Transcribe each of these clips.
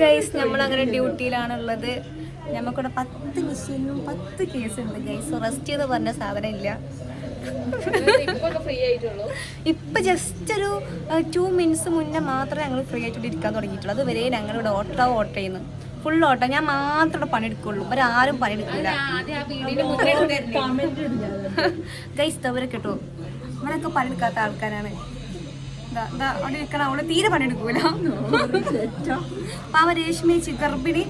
Guys നമ്മളങ്ങനെ ഡ്യൂട്ടിയിലാണുള്ളത്. നമുക്കിവിടെ 10 മിഷീനും 10 കേസുണ്ട് ഗൈസ്. റെസ്റ്റ് ചെയ്ത് പറഞ്ഞ സാധനം ഇല്ല. ഇപ്പൊ ജസ്റ്റ് ഒരു 2 മിനിറ്റ്സ് മുന്നേ മാത്രമേ ഞങ്ങൾ ഫ്രീ ആയിട്ട് ഇരിക്കാൻ തുടങ്ങിയിട്ടുള്ളൂ. അതുവരെ ഞങ്ങളിവിടെ ഓട്ടോ ചെയ്യുന്നു. Full auto. ഞാൻ മാത്രമേ പണിയെടുക്കുള്ളൂ. ഇവരാരും പണിയെടുക്കില്ല. ഗൈസ് അവരെ കേട്ടോ, അവരൊക്കെ പണിയെടുക്കാത്ത ആൾക്കാരാണ്. അവിടെ നിൽക്കണം. അവള് തീരെ പണിയെടുക്കൂല. പാവ രേഷ്മേച്ചി ഗർഭിണി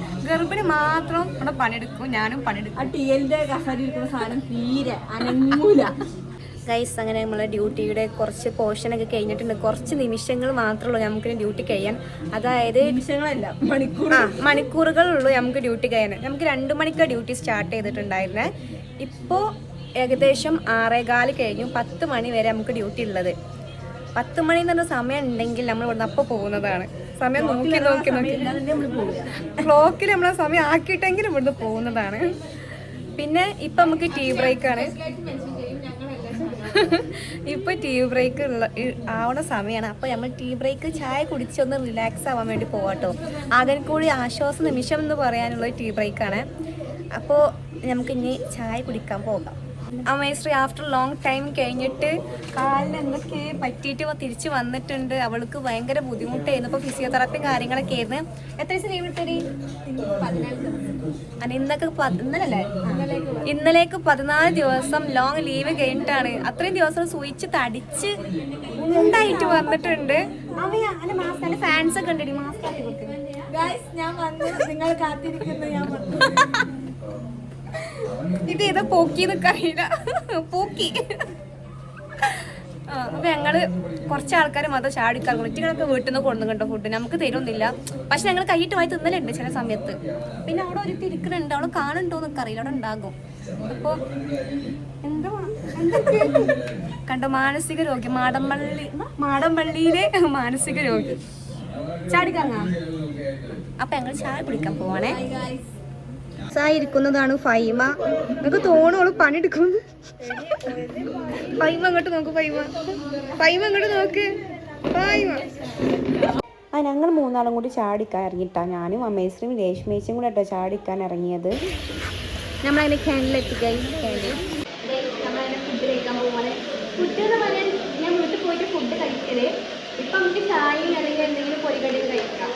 മാത്രം ഇവിടെ പണിയെടുക്കും. ഞാനും പണിയെടുക്കും. ഗൈസ് അങ്ങനെ നമ്മളെ ഡ്യൂട്ടിയുടെ കുറച്ച് പോർഷനൊക്കെ കഴിഞ്ഞിട്ടുണ്ട്. കുറച്ച് നിമിഷങ്ങൾ മാത്രമേ ഉള്ളൂ നമുക്ക് ഡ്യൂട്ടി കഴിയാൻ. അതായത് നിമിഷങ്ങളല്ല, മണിക്കൂറുകളുള്ളൂ നമുക്ക് ഡ്യൂട്ടി കഴിയാൻ. നമുക്ക് 2 മണിക്ക് ഡ്യൂട്ടി സ്റ്റാർട്ട് ചെയ്തിട്ടുണ്ടായിരുന്നേ. ഇപ്പോൾ ഏകദേശം 6:15 കഴിഞ്ഞു. 10 മണി വരെ നമുക്ക് ഡ്യൂട്ടി ഉള്ളത്. 10 മണി എന്ന് പറഞ്ഞ സമയം ഉണ്ടെങ്കിൽ നമ്മൾ ഇവിടുന്ന് അപ്പോൾ പോകുന്നതാണ്. സമയം നോക്കി ക്ലോക്കിൽ നമ്മളെ സമയം ആക്കിയിട്ടെങ്കിലും ഇവിടുന്ന് പോകുന്നതാണ്. പിന്നെ ഇപ്പം നമുക്ക് ടീ ബ്രേക്കാണ്. ഇപ്പൊ ടീ ബ്രേക്ക് ആവണ സമയമാണ്. അപ്പൊ നമ്മൾ ടീ ബ്രേക്ക് ചായ കുടിച്ചൊന്ന് റിലാക്സ് ആവാൻ വേണ്ടി പോവാട്ടോ. ആകെക്കൂടി ആശ്വാസ നിമിഷം എന്ന് പറയാനുള്ള ടീ ബ്രേക്കാണ്. അപ്പോൾ നമുക്ക് ഇനി ചായ കുടിക്കാൻ പോകാം. അമേശ്രീ ആഫ്റ്റർ ലോങ് ടൈം കഴിഞ്ഞിട്ട് കാലിന് എന്തൊക്കെ പറ്റിയിട്ട് തിരിച്ച് വന്നിട്ടുണ്ട്. അവൾക്ക് ഭയങ്കര ബുദ്ധിമുട്ടായിരുന്നു. ഇപ്പോൾ ഫിസിയോതെറാപ്പിയും കാര്യങ്ങളൊക്കെ ആയിരുന്നു. എത്ര ദിവസം ലീവ് എടുത്തടി? ഇന്നലേക്ക് 14 ദിവസം ലോങ് ലീവ് കഴിഞ്ഞിട്ടാണ്. അത്രയും ദിവസം സൂയിച്ച് തടിച്ച് ഉണ്ടായിട്ട് വന്നിട്ടുണ്ട്. അവന്റെ ഫാൻസ് ഒക്കെ ഉണ്ടടി. മാസ്ക് നിങ്ങൾ കാത്തിരിക്കുന്നു. ഞാൻ ഇത് ഏതാ പോക്കിന്ന് അറിയില്ല. പോക്കി. അപ്പൊ ഞങ്ങള് കുറച്ച് ആൾക്കാർ മാത്രം ചാടിക്കാൻ കുട്ടികളൊക്കെ വീട്ടിൽ നിന്ന് കൊണ്ടു കണ്ടോ ഫുഡ് നമുക്ക് തരുന്നില്ല. പക്ഷെ ഞങ്ങൾ കൈയിട്ട് വായി തിന്നലുണ്ട് ചില സമയത്ത്. പിന്നെ അവിടെ ഒരു തിരിക്കുന്നുണ്ട്. അവള് കാണുന്നുണ്ടോ എന്നൊക്കെ അറിയില്ല. അവിടെ ഉണ്ടാകും. അപ്പൊ എന്താ കണ്ടോ മാനസിക രോഗി. മാടമ്പള്ളിയിലെ മാനസിക രോഗി ചാടിക്കറങ്ങാ. അപ്പൊ ഞങ്ങൾ ചായ കുടിക്കാൻ പോവാണേ. ഇരിക്കുന്നതാണ് ഫൈമ. നിങ്ങൾക്ക് തോന്നുള്ളൂ പണിയെടുക്കുന്നു. ഫൈമ അങ്ങോട്ട് നോക്ക്. ഫൈമ അങ്ങോട്ട് നോക്ക്. ഞങ്ങൾ 3 ആളും കൂടി ചാടിക്കാൻ ഇറങ്ങിയിട്ടാ. ഞാനും അമേശ്രീയും രേഷ്മേച്ചും കൂടെ കേട്ടോ ചാടിക്കാൻ ഇറങ്ങിയത്. നമ്മളതിനെ ക്യാൻഡിലെത്തിക്കായി. നമ്മളതിനെ ഫുഡ് കഴിക്കാൻ പോവാണ്. ഫുഡ് എന്ന് പറയാൻ ഞാൻ വീട്ടിൽ പോയിട്ട് ഫുഡ് കഴിക്കല്. ഇപ്പം നമുക്ക് ചായയും അല്ലെങ്കിൽ എന്തെങ്കിലും പൊരികടിയും കഴിക്കാം.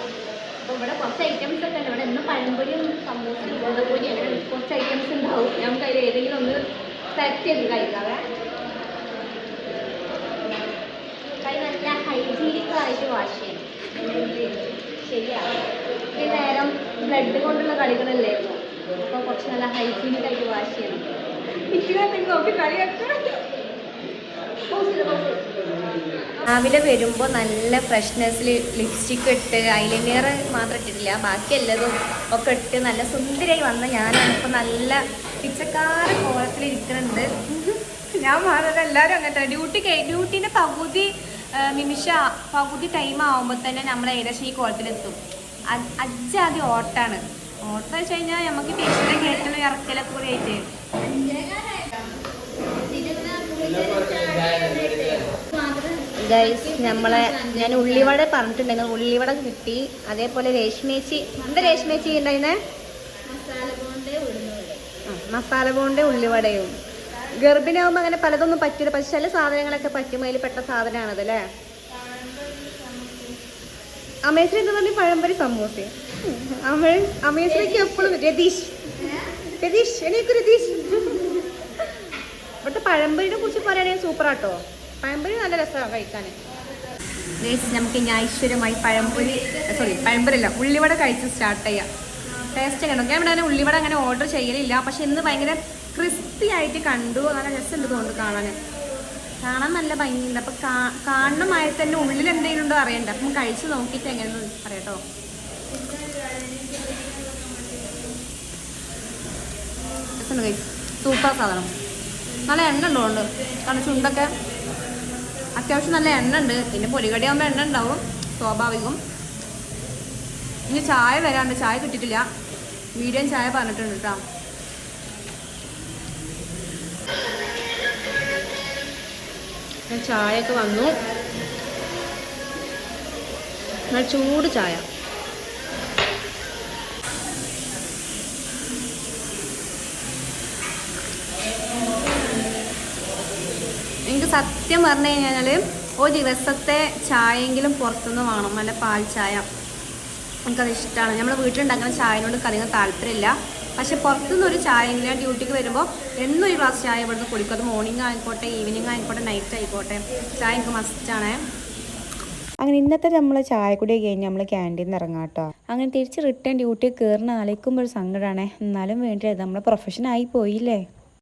അപ്പോൾ ഇവിടെ കുറച്ച് ഐറ്റംസ് ഒക്കെ ഉണ്ട്. ഇവിടെ ഇന്ന് പഴംപൊരിയും സമൂസയും ഗോതമ്പൊരി അങ്ങനെ കുറച്ച് ഐറ്റംസ് ഉണ്ടാവും. നമുക്ക് അതിൽ ഏതെങ്കിലും ഒന്ന് സെലക്ട് ചെയ്ത് കഴിക്കാവേ. കൈ നല്ല ഹൈജീനിക്കായിട്ട് വാഷ് ചെയ്യണം. ശരിയാണ്. ഈ നേരം ബ്ലഡ് കൊണ്ടുള്ള കളികളല്ലേ ഇപ്പോൾ. അപ്പോൾ കുറച്ച് നല്ല ഹൈജീനിക്കായിട്ട് വാഷ് ചെയ്യണം. ഇച്ചിരി നോക്കി കളിയാക്കണം. രാവിലെ വരുമ്പോൾ നല്ല ഫ്രഷ്നെസ്സിൽ ലിപ്സ്റ്റിക്ക് ഇട്ട് ഐലൈനർ മാത്രം ഇട്ടിട്ടില്ല, ബാക്കി എല്ലാതും ഒക്കെ ഇട്ട് നല്ല സുന്ദരിയായി വന്ന ഞാനാണ് ഇപ്പോൾ നല്ല പിച്ചക്കാര കോലത്തിൽ ഇരിക്കുന്നുണ്ട്. ഞാൻ മാത്രമല്ല എല്ലാവരും അങ്ങനെ. ഡ്യൂട്ടീൻ്റെ പകുതി ടൈം ആകുമ്പോൾ തന്നെ നമ്മൾ ഏകദേശം ഈ കോലത്തിലെത്തും. അജ്ജാദ്യം ഓട്ടാണ്. ഓട്ടം വെച്ച് കഴിഞ്ഞാൽ നമുക്ക് ടേസ്റ്റിൻ്റെ കേട്ടിലും ഇറക്കലൊക്കെ കൂടി ആയിട്ട് ഗൈസ് ഞാൻ ഉള്ളിവട പറഞ്ഞിട്ടുണ്ടെങ്കിൽ ഉള്ളിവട കിട്ടി. അതേപോലെ രേഷ്മേച്ചി എന്താ രേഷ്മേച്ചി ഉണ്ടായിരുന്നേ? മസാല ബോണ്ട് ഉള്ളിവടയും. ഗർഭിണിയാകുമ്പോൾ അങ്ങനെ പലതൊന്നും പറ്റില്ല. പക്ഷെ ചില സാധനങ്ങളൊക്കെ പറ്റും. അതിൽ പെട്ട സാധനമാണത് അല്ലേ. അമേശ്വരി എന്താ പറഞ്ഞ പഴംപൊരി സമൂസ. അമേശ്വരിക്ക് എപ്പോഴും രതീഷ് എനിക്ക് രതീഷ്. ഇവിടുത്തെ പഴംപൊരിനെ കുറിച്ച് പറയുകയാണെങ്കിൽ സൂപ്പറാട്ടോ. പഴംപൊരി നല്ല രസമാണ് കഴിക്കാൻ. നമുക്ക് ഇനി ഐശ്വര്യമായി പഴംപൊരിയല്ല ഉള്ളിവട കഴിച്ച് സ്റ്റാർട്ട് ചെയ്യാം. ടേസ്റ്റ് കണ്ടോ? ഞാൻ ഇവിടെ അങ്ങനെ ഉള്ളിവട അങ്ങനെ ഓർഡർ ചെയ്യലില്ല. പക്ഷെ ഇന്ന് ഭയങ്കര ക്രിസ്പി ആയിട്ട് കണ്ടു. നല്ല രസമുണ്ട് തോന്നുന്നു കാണാൻ നല്ല ഭംഗിയുണ്ട്. അപ്പം കാണണമായി തന്നെ ഉള്ളിൽ എന്തെങ്കിലും ഉണ്ടോ അറിയണ്ട. അപ്പം കഴിച്ച് നോക്കിയിട്ട് എങ്ങനെയെന്ന് പറയാട്ടോ. രസമുണ്ട് കഴിച്ച്. സൂപ്പർ സാധനം. നല്ല എണ്ണ ഉള്ളതുകൊണ്ട് കാരണം ചുണ്ടൊക്കെ അത്യാവശ്യം നല്ല എണ്ണ ഉണ്ട്. പിന്നെ പൊരികടിയാകുമ്പോൾ എണ്ണ ഉണ്ടാവും സ്വാഭാവികം. ഇനി ചായ വരാണ്ട്. ചായ കിട്ടിയിട്ടില്ല. മീഡിയം ചായ പറഞ്ഞിട്ടുണ്ട് കേട്ടോ. ചായയൊക്കെ വന്നു. ചൂട് ചായ. സത്യം പറഞ്ഞു കഴിഞ്ഞാൽ ഒരു ദിവസത്തെ ചായയെങ്കിലും പുറത്തുനിന്ന് വേണം, നല്ല പാൽ ചായ. എനിക്കത് ഇഷ്ടമാണ്. നമ്മൾ വീട്ടിലുണ്ടാക്കുന്ന ചായനോട് അധികം താല്പര്യമില്ല. പക്ഷെ പുറത്തുനിന്ന് ഒരു ചായയെങ്കിലും ഞാൻ ഡ്യൂട്ടിക്ക് വരുമ്പോൾ എന്നും ഒരു ഗ്ലാസ് ചായ ഇവിടുന്ന് കുടിക്കും. അത് മോർണിംഗ് ആയിക്കോട്ടെ, ഈവനിങ് ആയിക്കോട്ടെ, നൈറ്റ് ആയിക്കോട്ടെ, ചായ എനിക്ക് മസ്റ്റാണ്. അങ്ങനെ ഇന്നത്തെ നമ്മൾ ചായക്കുടി കഴിഞ്ഞ് നമ്മൾ ക്യാൻറ്റീനിൽ ഇറങ്ങാം കേട്ടോ. അങ്ങനെ തിരിച്ച് റിട്ടേൺ ഡ്യൂട്ടി കയറുന്ന ആലോചിക്കുമ്പോൾ ഒരു സങ്കടമാണ്. എന്നാലും വേണ്ടിയത് നമ്മളെ പ്രൊഫഷൻ ആയി പോയില്ലേ.